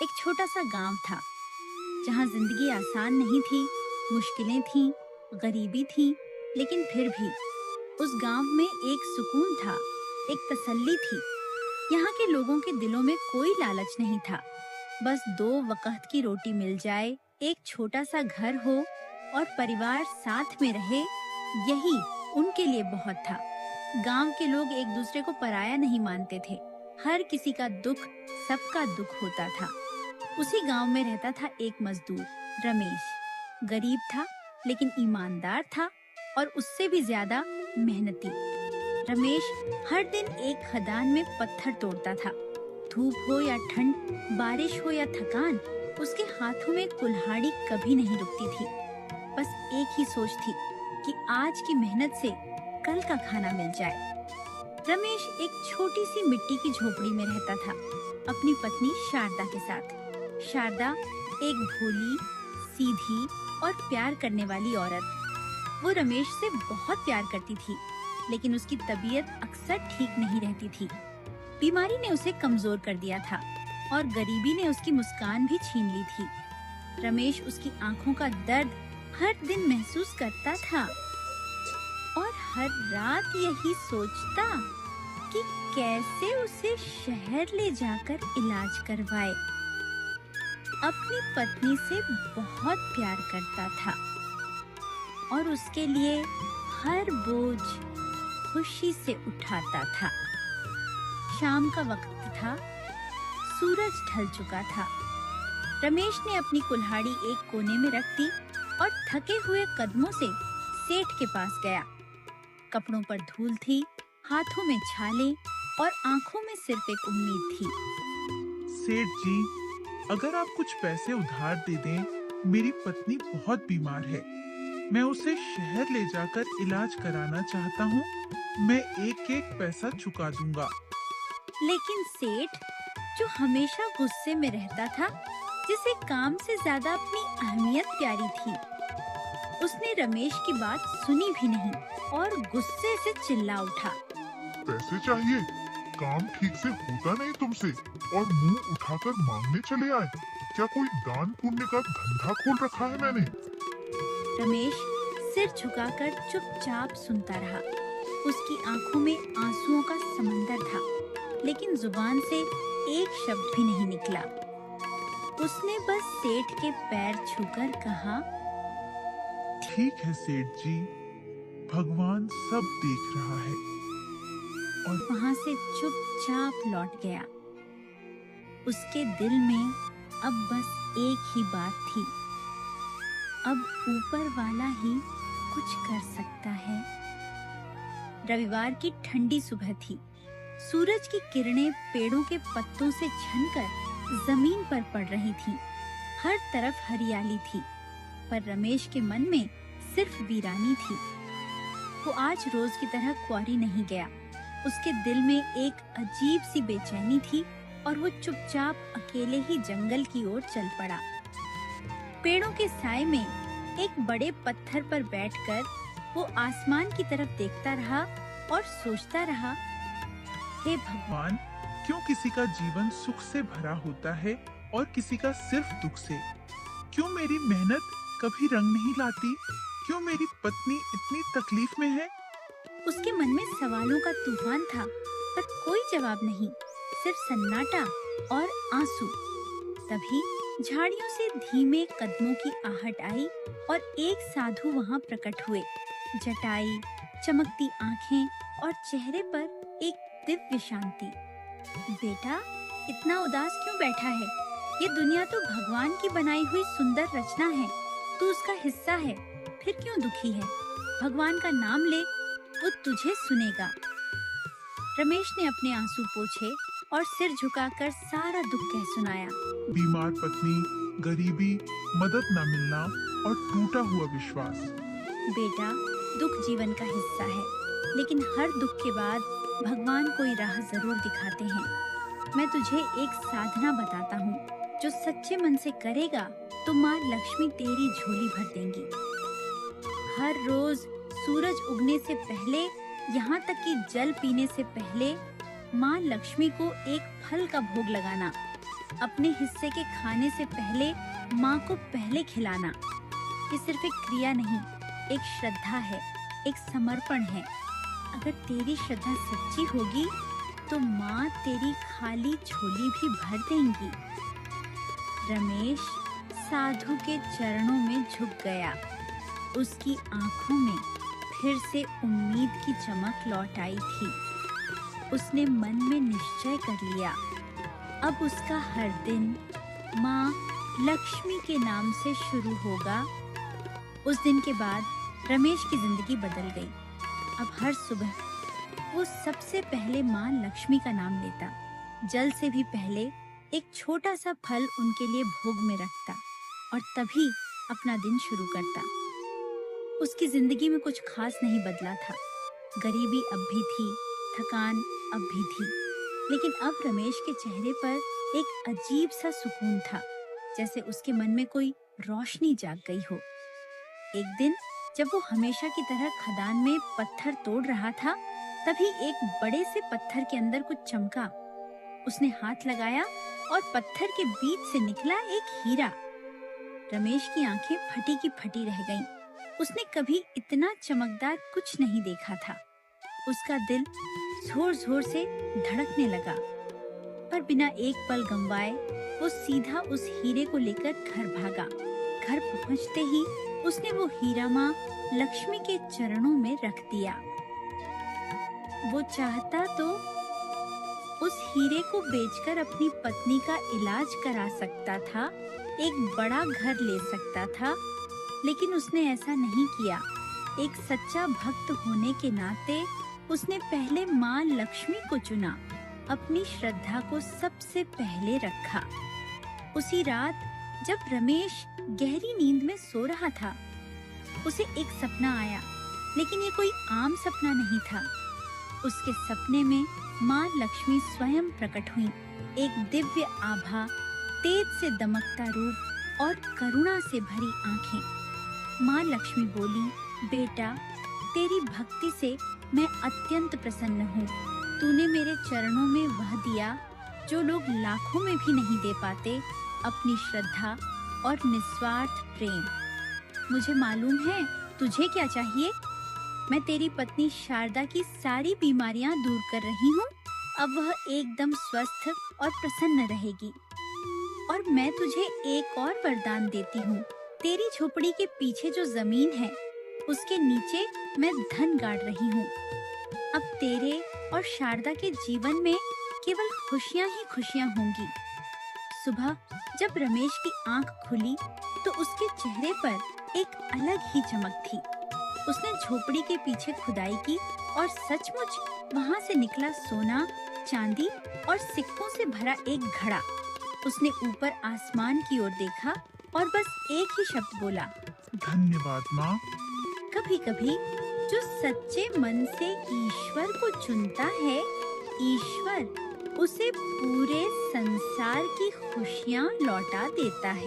एक छोटा सा गांव था जहां जिंदगी आसान नहीं थी। मुश्किलें थीं, गरीबी थी, लेकिन फिर भी उस गांव में एक सुकून था, एक तसल्ली थी। यहाँ के लोगों के दिलों में कोई लालच नहीं था। बस दो वक्त की रोटी मिल जाए, एक छोटा सा घर हो और परिवार साथ में रहे, यही उनके लिए बहुत था। गांव के लोग एक दूसरे को पराया नहीं मानते थे। हर किसी का दुख सबका दुख होता था। उसी गांव में रहता था एक मजदूर, रमेश। गरीब था लेकिन ईमानदार था और उससे भी ज्यादा मेहनती। रमेश हर दिन एक खदान में पत्थर तोड़ता था। धूप हो या ठंड, बारिश हो या थकान, उसके हाथों में कुल्हाड़ी कभी नहीं रुकती थी। बस एक ही सोच थी कि आज की मेहनत से कल का खाना मिल जाए। रमेश एक छोटी सी मिट्टी की झोपड़ी में रहता था, अपनी पत्नी शारदा के साथ। शारदा एक भोली, सीधी और प्यार करने वाली औरत। वो रमेश से बहुत प्यार करती थी, लेकिन उसकी तबीयत अक्सर ठीक नहीं रहती थी। बीमारी ने उसे कमजोर कर दिया था और गरीबी ने उसकी मुस्कान भी छीन ली थी। रमेश उसकी आंखों का दर्द हर दिन महसूस करता था और हर रात यही सोचता कि कैसे उसे शहर ले जाकर इलाज करवाए। अपनी पत्नी से बहुत प्यार करता था और उसके लिए हर बोझ खुशी से उठाता था। शाम का वक्त था, सूरज ढल चुका था। रमेश ने अपनी कुल्हाड़ी एक कोने में रख दी और थके हुए कदमों से सेठ के पास गया। कपड़ों पर धूल थी, हाथों में छाले और आंखों में सिर्फ एक उम्मीद थी। सेठ जी, अगर आप कुछ पैसे उधार दे दें, मेरी पत्नी बहुत बीमार है। मैं उसे शहर ले जाकर इलाज कराना चाहता हूँ। मैं एक एक पैसा चुका दूंगा। लेकिन सेठ, जो हमेशा गुस्से में रहता था, जिसे काम से ज्यादा अपनी अहमियत प्यारी थी, उसने रमेश की बात सुनी भी नहीं और गुस्से से चिल्ला उठा। पैसे चाहिए? काम ठीक से होता नहीं तुमसे और मुंह उठाकर मांगने चले आए। क्या कोई दान पुण्य का धंधा खोल रखा है मैंने? रमेश सिर झुकाकर चुपचाप सुनता रहा। उसकी आंखों में आंसुओं का समंदर था, लेकिन जुबान से एक शब्द भी नहीं निकला। उसने बस सेठ के पैर छूकर कहा, ठीक है सेठ जी, भगवान सब देख रहा है। और वहां से चुपचाप लौट गया। उसके दिल में अब बस एक ही बात थी, अब ऊपर वाला ही कुछ कर सकता है। रविवार की ठंडी सुबह थी। सूरज की किरणें पेड़ों के पत्तों से छनकर जमीन पर पड़ रही थीं। हर तरफ हरियाली थी, पर रमेश के मन में सिर्फ वीरानी थी। वो आज रोज की तरह क्वारी नहीं गया। उसके दिल में एक अजीब सी बेचैनी थी और वो चुपचाप अकेले ही जंगल की ओर चल पड़ा। पेड़ों के साए में एक बड़े पत्थर पर बैठकर वो आसमान की तरफ देखता रहा और सोचता रहा, हे भगवान, क्यों किसी का जीवन सुख से भरा होता है और किसी का सिर्फ दुख से? क्यों मेरी मेहनत कभी रंग नहीं लाती? क्यों मेरी पत्नी इतनी तकलीफ में है? उसके मन में सवालों का तूफान था, पर कोई जवाब नहीं, सिर्फ सन्नाटा और आंसू। तभी झाड़ियों से धीमे कदमों की आहट आई और एक साधु वहां प्रकट हुए। जटाई, चमकती आंखें और चेहरे पर एक दिव्य शांति। बेटा, इतना उदास क्यों बैठा है? ये दुनिया तो भगवान की बनाई हुई सुंदर रचना है। तू उसका हिस्सा है, फिर क्यों दुखी है? भगवान का नाम ले, वो तुझे सुनेगा। रमेश ने अपने आंसू पोंछे और सिर झुकाकर सारा दुख कह सुनाया। बीमार पत्नी, गरीबी, मदद न मिलना और टूटा हुआ विश्वास। बेटा, दुख जीवन का हिस्सा है, लेकिन हर दुख के बाद भगवान कोई राह जरूर दिखाते हैं। मैं तुझे एक साधना बताता हूँ, जो सच्चे मन से करेगा तो माँ लक्ष्मी तेरी झोली भर देंगी। हर रोज सूरज उगने से पहले, यहाँ तक कि जल पीने से पहले, माँ लक्ष्मी को एक फल का भोग लगाना। अपने हिस्से के खाने से पहले माँ को पहले खिलाना। ये सिर्फ एक क्रिया नहीं, एक श्रद्धा है, एक समर्पण है। अगर तेरी श्रद्धा सच्ची होगी तो माँ तेरी खाली झोली भी भर देंगी। रमेश साधु के चरणों में झुक गया। उसकी आंखों में फिर से उम्मीद की चमक लौट आई थी। उसने मन में निश्चय कर लिया, अब उसका हर दिन माँ लक्ष्मी के नाम से शुरू होगा। उस दिन के बाद रमेश की जिंदगी बदल गई। अब हर सुबह वो सबसे पहले माँ लक्ष्मी का नाम लेता, जल से भी पहले एक छोटा सा फल उनके लिए भोग में रखता और तभी अपना दिन शुरू करता। उसकी जिंदगी में कुछ खास नहीं बदला था। गरीबी अब भी थी, थकान अब भी थी, लेकिन अब रमेश के चेहरे पर एक अजीब सा सुकून था, जैसे उसके मन में कोई रोशनी जाग गई हो। एक दिन जब वो हमेशा की तरह खदान में पत्थर तोड़ रहा था, तभी एक बड़े से पत्थर के अंदर कुछ चमका। उसने हाथ लगाया और पत्थर के बीच से निकला एक हीरा। रमेश की आंखें फटी की फटी रह गईं। उसने कभी इतना चमकदार कुछ नहीं देखा था। उसका दिल जोर जोर से धड़कने लगा, पर बिना एक पल गंवाए वो सीधा उस हीरे को लेकर घर भागा। घर पहुंचते ही उसने वो हीरा माँ लक्ष्मी के चरणों में रख दिया। वो चाहता तो उस हीरे को बेचकर अपनी पत्नी का इलाज करा सकता था, एक बड़ा घर ले सकता था, लेकिन उसने ऐसा नहीं किया। एक सच्चा भक्त होने के नाते उसने पहले माँ लक्ष्मी को चुना, अपनी श्रद्धा को सबसे पहले रखा। उसी रात जब रमेश गहरी नींद में सो रहा था, उसे एक सपना आया, लेकिन ये कोई आम सपना नहीं था। उसके सपने में माँ लक्ष्मी स्वयं प्रकट हुई, एक दिव्य आभा, तेज से दमकता रूप और करुणा से भरी आंखें। माँ लक्ष्मी बोली, बेटा, तेरी भक्ति से मैं अत्यंत प्रसन्न हूँ। तूने मेरे चरणों में वह दिया जो लोग लाखों में भी नहीं दे पाते, अपनी श्रद्धा और निस्वार्थ प्रेम। मुझे मालूम है तुझे क्या चाहिए। मैं तेरी पत्नी शारदा की सारी बीमारियां दूर कर रही हूँ। अब वह एकदम स्वस्थ और प्रसन्न रहेगी। और मैं तुझे एक और वरदान देती हूँ। तेरी झोपड़ी के पीछे जो जमीन है, उसके नीचे मैं धन गाड़ रही हूँ। अब तेरे और शारदा के जीवन में केवल खुशियाँ ही खुशियाँ होंगी। सुबह जब रमेश की आंख खुली तो उसके चेहरे पर एक अलग ही चमक थी। उसने झोपड़ी के पीछे खुदाई की और सचमुच वहाँ से निकला सोना, चांदी और सिक्कों से भरा एक घड़ा। उसने ऊपर आसमान की ओर देखा और बस एक ही शब्द बोला, धन्यवाद माँ। कभी-कभी जो सच्चे मन से ईश्वर को चुनता है, ईश्वर उसे पूरे संसार की खुशियाँ लौटा देता है।